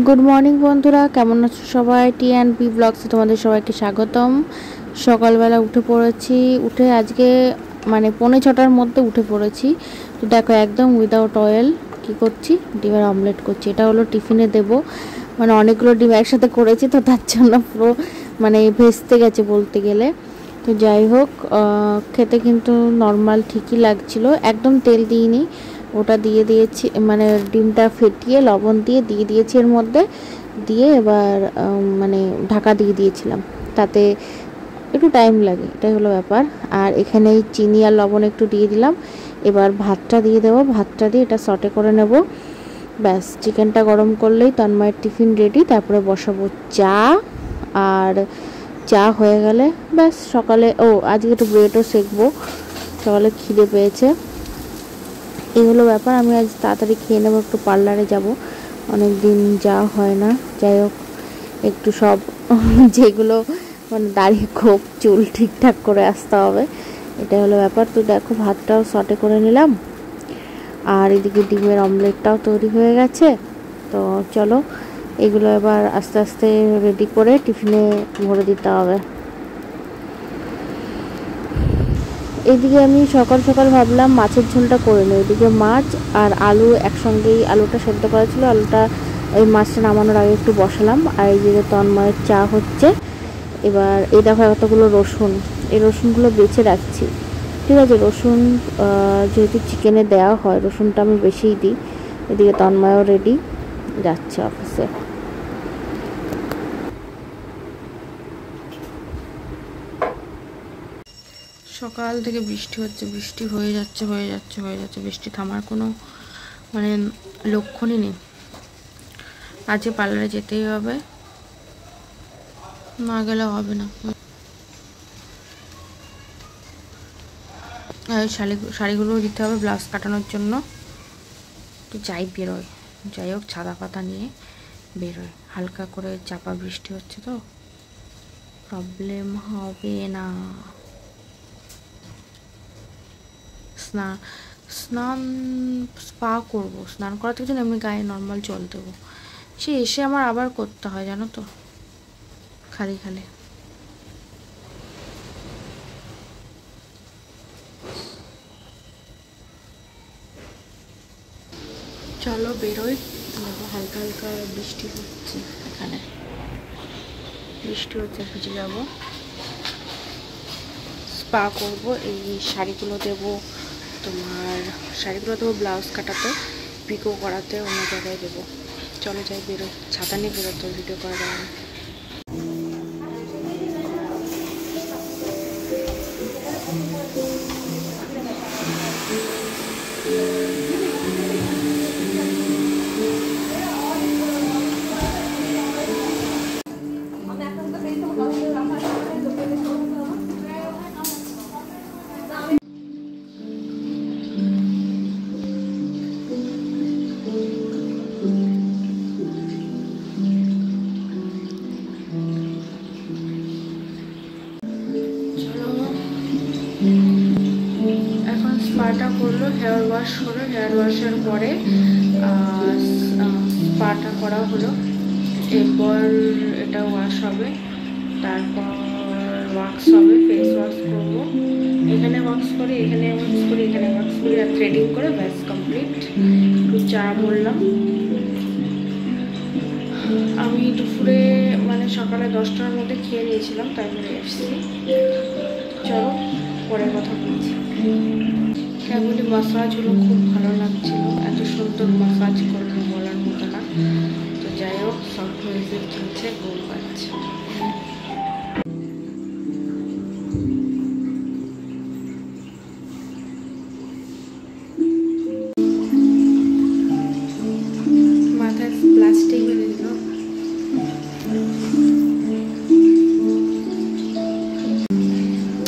Good morning বন্ধুরা, কেমন আছো সবাই? টি&বি ব্লগসে তোমাদের সবাইকে স্বাগতম। সকালবেলা উঠে পড়েছি, উঠে আজকে মানে 5:45টার মধ্যে উঠে পড়েছি। তো দেখো একদম উইদাউট অয়েল কি করছি, ডিমের অমলেট করছি। এটা হলো টিফিনে দেব, মানে অনেকগুলো ডিম একসাথে করেছি তো তার জন্য পুরো মানে ভেস্তে গেছে বলতে গেলে। তো যাই হোক, খেতে কিন্তু নর্মাল ঠিকই লাগছিল, একদম তেল দিইনি। ওটা দিয়ে দিয়েছি, মানে ডিমটা ফেটিয়ে লবণ দিয়ে দিয়েছি এর মধ্যে, দিয়ে এবার মানে ঢাকা দিয়ে দিয়েছিলাম, তাতে একটু টাইম লাগে, এটাই হলো ব্যাপার। আর এখানে চিনি আর লবণ একটু দিয়ে দিলাম। এবার ভাতটা দিয়ে দেবো, ভাতটা দিয়ে এটা সটে করে নেব। ব্যাস, চিকেনটা গরম করলেই তন্ময়ের টিফিন রেডি। তারপরে বসাবো চা, আর চা হয়ে গেলে ব্যাস সকালে আজকে একটু ব্রেডও সেঁকবো, সকালে খিদে পেয়েছে। এই হলো ব্যাপার। আমি আজ তাড়াতাড়ি খেয়ে নেবো, একটু পার্লারে যাব, অনেক দিন যাওয়া হয় না। যাই হোক, একটু সব যেগুলো মানে দাড়ি খোপ চুল ঠিকঠাক করে আসতে হবে, এটাই হলো ব্যাপার। তো দেখো ভাতটাও সটে করে নিলাম, আর এদিকে ডিমের অমলেটটাও তৈরি হয়ে গেছে। তো চলো এগুলো এবার আস্তে আস্তে রেডি করে টিফিনে ভরে দিতে হবে। এদিকে আমি সকাল সকাল ভাবলাম মাছের ঝোলটা করে নিই। এদিকে মাছ আর আলু একসঙ্গেই, আলুটা সেদ্ধ করা ছিল, আলুটা ওই মাছটা নামানোর আগে একটু বসালাম। আর এই যে তন্ময়ের চা হচ্ছে। এবার এই দেখো এতগুলো রসুন, এই রসুনগুলো বেছে রাখছি, ঠিক আছে। রসুন যেহেতু চিকেনে দেওয়া হয়, রসুনটা আমি বেশিই দিই। এদিকে তন্ময়ও রেডি, যাচ্ছে অফিসে। সকাল থেকে বৃষ্টি হচ্ছে, বৃষ্টি হয়ে যাচ্ছে, বৃষ্টি থামার কোনো মানে লক্ষণই নেই। আজকে পার্লারে যেতেই হবে, না গেলে হবে না। শাড়িগুলো দিতে হবে ব্লাউজ কাটানোর জন্য। তো যাই বেরোয়, যাই হোক ছাতা পাতা নিয়ে বেরোয়। হালকা করে চাপা বৃষ্টি হচ্ছে, তো প্রবলেম হবে না। স্নান স্পা করবো, স্নান করা থেকে জন্য এমনি গায়ে নর্মাল জল দেবো, সে এসে আমার আবার করতে হয় জানো তো, খালি খালি। চলো বেরোই। হালকা হালকা বৃষ্টি হচ্ছে, এখানে বৃষ্টি হচ্ছে, ভিজে যাবো। স্পা করবো, এই শাড়িগুলো দেবো, তোমার শাড়িগুলো দেবো ব্লাউজ কাটাতে, পিকো করাতে, অন্য জায়গায় দেবো। চলো যাই, বেরোই। ছাতা নিয়ে বেরোতে ভিডিও করা যাবে না। এখন স্পাটা করলো, হেয়ার ওয়াশ হলো, হেয়ার ওয়াশের পরে স্পাটা করা হলো। এরপর এটা ওয়াশ হবে, তারপর ওয়াক্স হবে, ফেস ওয়াশ করবো। এখানে ওয়াক্স করি, এখানে ওয়াক্স করি, এখানে ওয়াক্স করি, আর থ্রেডিং করে ব্যাস কমপ্লিট। একটু চা বললাম। আমি দুপুরে মানে সকালে 10টার মধ্যে খেয়ে নিয়েছিলাম, তারপরে এসেছি। চলো পরে কথা বলছি। কেবলই মাসাজ হলো, খুব ভালো লাগছিল, এত সুন্দর মাসাজ করলো বলার মতো না। তো যাই হোক, সফট মিউজিক চলছে, ঘুম পাচ্ছে। মাথায় প্লাস্টিক বেঁধে দিল।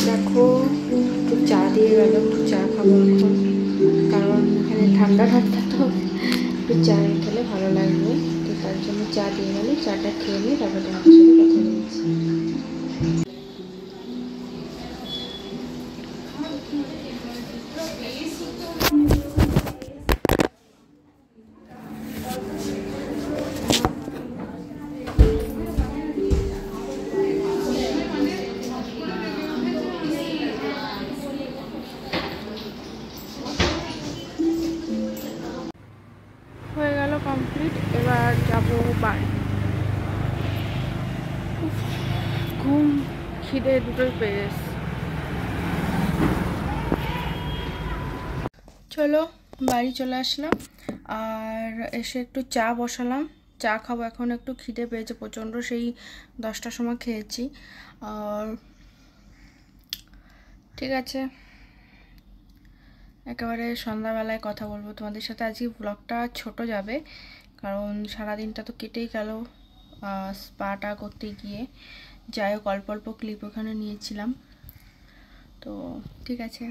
দেখো একটু চা দিয়ে গেল, একটু চা খাবো এখন, কারণ এখানে ঠান্ডা ঠান্ডা, তো একটু চা খেলে ভালো লাগবে। তো তার জন্য চা দিয়ে গেলে, চাটা খেয়ে নিয়ে তারপর তোমার সাথে কথা বলছি। এবার যাবো বাড়ি। ঘুম খিদে দুটোই পেয়ে গেছে। চলো বাড়ি চলে আসলাম, আর এসে একটু চা বসালাম, চা খাবো। এখন একটু খিদে পেয়েছে প্রচণ্ড, সেই 10টার সময় খেয়েছি। আর ঠিক আছে, একেবারে সন্ধ্যাবেলায় কথা বলবো তোমাদের সাথে। আজকে ব্লগটা ছোট যাবে, কারণ সারাদিনটা তো কেটেই গেল স্পাটা করতে গিয়ে। যাই হোক, অল্প অল্প ক্লিপ ওখানে নিয়েছিলাম। তো ঠিক আছে,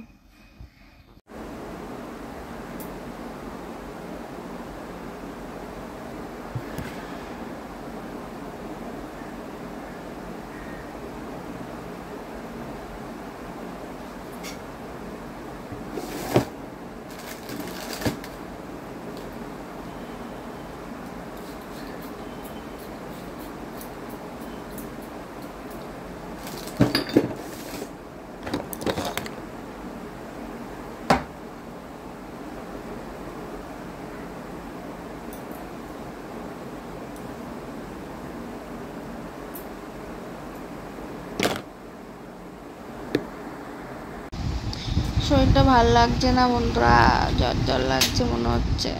শরীরটা ভালো লাগছে না বন্ধুরা, জ্বর জ্বর লাগছে মনে হচ্ছে।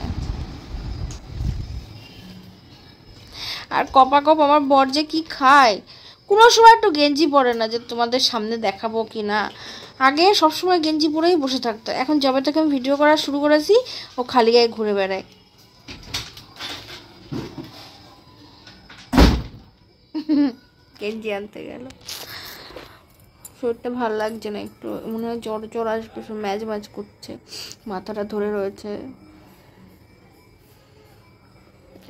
আর কপা কপ আমার বর যে কি খায়, কোনো সময় একটু গেঞ্জি পরে না, যে তোমাদের সামনে দেখাবো কি না। আগে সবসময় গেঞ্জি পরেই বসে থাকতো, এখন যবে থেকে আমি ভিডিও করা শুরু করেছি ও খালি গায়ে ঘুরে বেড়ায়। গেঞ্জি আনতে গেল। শরীরটা ভালো লাগছে না, একটু মনে হয় জ্বর জ্বর আসবে, ম্যাজ ম্যাজ করছে, মাথাটা ধরে রয়েছে।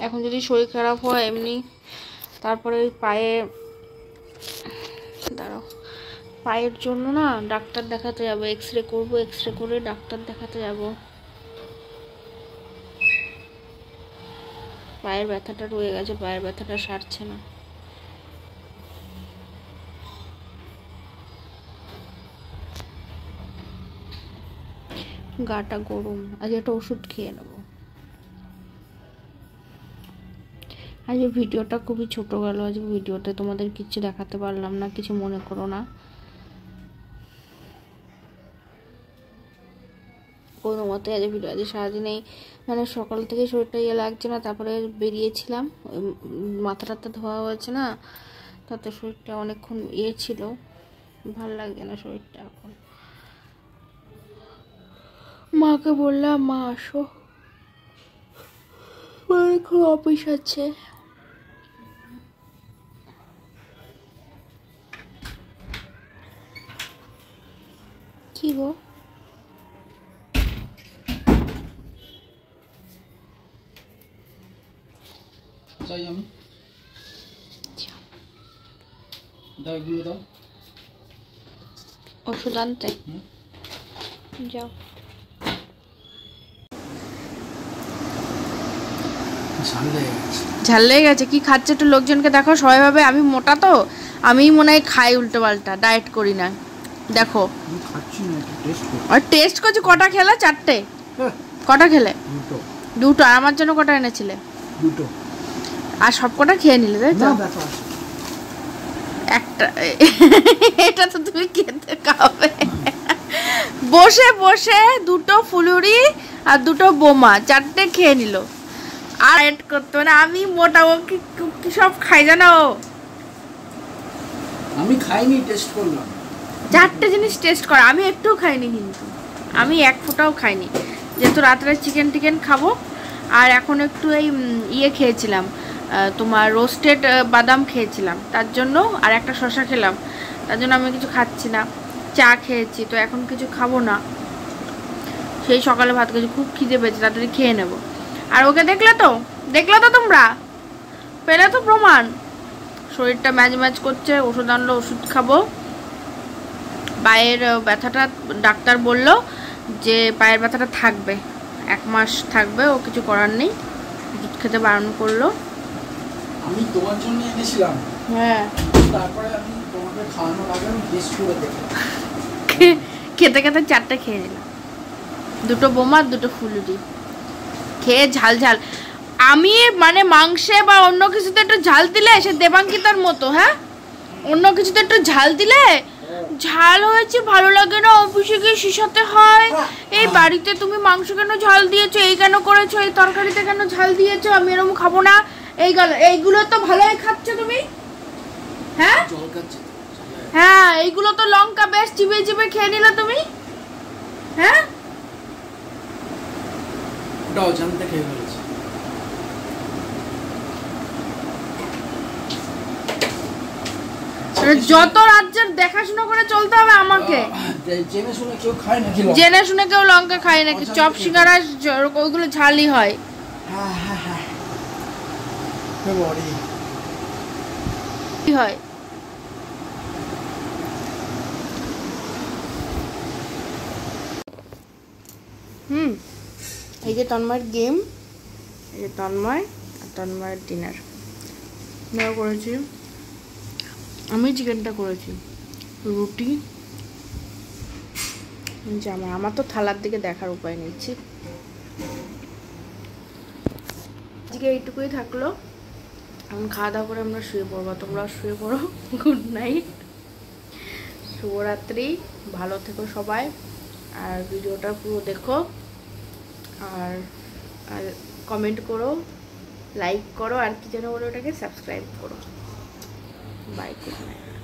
এখন যদি শরীর খারাপ হয় এমনি, তারপরে পায়ে, দাঁড়াও, পায়ের জন্য না ডাক্তার দেখাতে যাবো, এক্সরে করবো, এক্সরে করে ডাক্তার দেখাতে যাব। পায়ের ব্যথাটা রয়ে গেছে, পায়ের ব্যথাটা সারছে না। গাটা গরম, আজ একটা ওষুধ খেয়ে নেবো। আজ ভিডিওটা খুবই ছোট গেল, আজ ভিডিওতে তোমাদের কিছু দেখাতে পারলাম না, কিছু মনে করো না। কোনো মতে আজ ভিডিও, আজ সারাদিনেই মানে সকাল থেকে শরীরটা ইয়ে লাগছে না, তারপরে বেরিয়েছিলাম, মাথা টাথা ধোয়া হয়েছে না, তাতে শরীরটা অনেকক্ষণ ইয়ে ছিল, ভাল লাগছে না শরীরটা এখন। মাকে বললাম মা আসো, এখন অফিস আছে। কি গো, যাই আমি, দাও এগুলো দাও, ওষুধ আনতে যাও। ঝাল লেগে গেছে, কি খাচ্ছে একটু লোকজনকে দেখো, সবাই ভাবে আমি মোটা, তো আমি মনে হয় খাই উল্টো পাল্টা, ডায়েট করি না। দেখো আর টেস্ট করছি। কটা খেলে? 4টে। কটা খেলে? দুটো। আর আমার জন্য কটা এনেছিলে? দুটো। আর সব কটা খেয়ে নিলে তাই তো? একটা এটা তো তুমি খেতে খাবে। বসে বসে দুটো ফুলুরি আর দুটো বোমা, 4টে খেয়ে নিল। আর এড করতে মানে আমি মোটা, ও কি সব খাই জানো? আমি খাইনি, টেস্ট করলাম। 4টে জিনিস টেস্ট করা, আমি একটুও খাইনি, কিন্তু আমি এক ফোঁটাও খাইনি, যেহেতু রাত্রে চিকেন টিকেন খাবো। আর এখন একটু এই ইয়ে খেয়েছিলাম, তোমার রোস্টেড বাদাম খেয়েছিলাম, তার জন্য, আর একটা শসা খেলাম, তার জন্য আমি কিছু খাচ্ছি না। চা খেয়েছি, তো এখন কিছু খাবো না। সেই সকালে ভাত খেয়েছি, খুব খিদে পেয়েছে, তাড়াতাড়ি খেয়ে নেবো। আর ওকে দেখলে তো তোমরা পেলে তো প্রমাণ, শরীরটা ম্যাজ ম্যাজ করছে। ওষুধ আনলো, ওষুধ খাবো। পায়ের ব্যথাটা ডাক্তার বলল যে পায়ের ব্যথাটা থাকবে, 1 মাস থাকবে, ও কিছু করার নেই, ওষুধ খেতে বারণ করলো। আমি তোমার জন্য এনেছিলাম, হ্যাঁ, তারপরে আমি তোমাকে খাওয়ানোর আগে আমি টেস্ট করে দেখলাম, খেতে খেতে 4টে খেয়ে নিলাম, দুটো বোমা, দুটো ফুলুরি খেয়ে ঝাল ঝাল। আমি মানে মাংসে বা অন্য কিছুতে একটু ঝাল দিলে সে দেবাঙ্কিতার মতো, হ্যাঁ অন্য কিছুতে একটু ঝাল দিলে ঝাল হয়েছে ভালো লাগে না, অফিসে গিয়ে শিশাতে হয় এই বাড়িতে তুমি মাংস কেন ঝাল দিয়েছো, এই কেন করেছো, এই তরকারিতে কেন ঝাল দিয়েছো, আমি এরকম খাবো না। এইগুলো তো ভালোই খাচ্ছ তুমি, হ্যাঁ হ্যাঁ এইগুলো তো লঙ্কা বেশ চিবে চিবে খেয়ে নিলে তুমি, হ্যাঁ ওটাও জানতে খেয়ে ফেলেছি। যত রাজ্যের দেখাশোনা করে চলতে হবে আমাকে। জেনে শুনে কেউ খায় নাকি? জেনে শুনে কেউ লঙ্কা খায় নাকি? চপ সিঙ্গারা ওইগুলো ঝালই হয়। হ্যাঁ হ্যাঁ হ্যাঁ কি হয়? এই যে তন্ময়ের গেম, এই যে তন্ময় আর তন্ময়ের ডিনার নেওয়া করেছি। আমি চিকেনটা করেছি, রুটি জামা। আমার তো থালার দিকে দেখার উপায় নিচ্ছি। আজকে এইটুকুই থাকলো, এখন খাওয়া দাওয়া করে আমরা শুয়ে পড়বো। তোমরা শুয়ে পড়ো, গুড নাইট, শুভরাত্রি, ভালো থেকো সবাই। আর ভিডিওটা পুরো দেখো, আর কমেন্ট করো, লাইক করো, আর কি যেন বলো ওটাকে, সাবস্ক্রাইব করো। Bye, good night.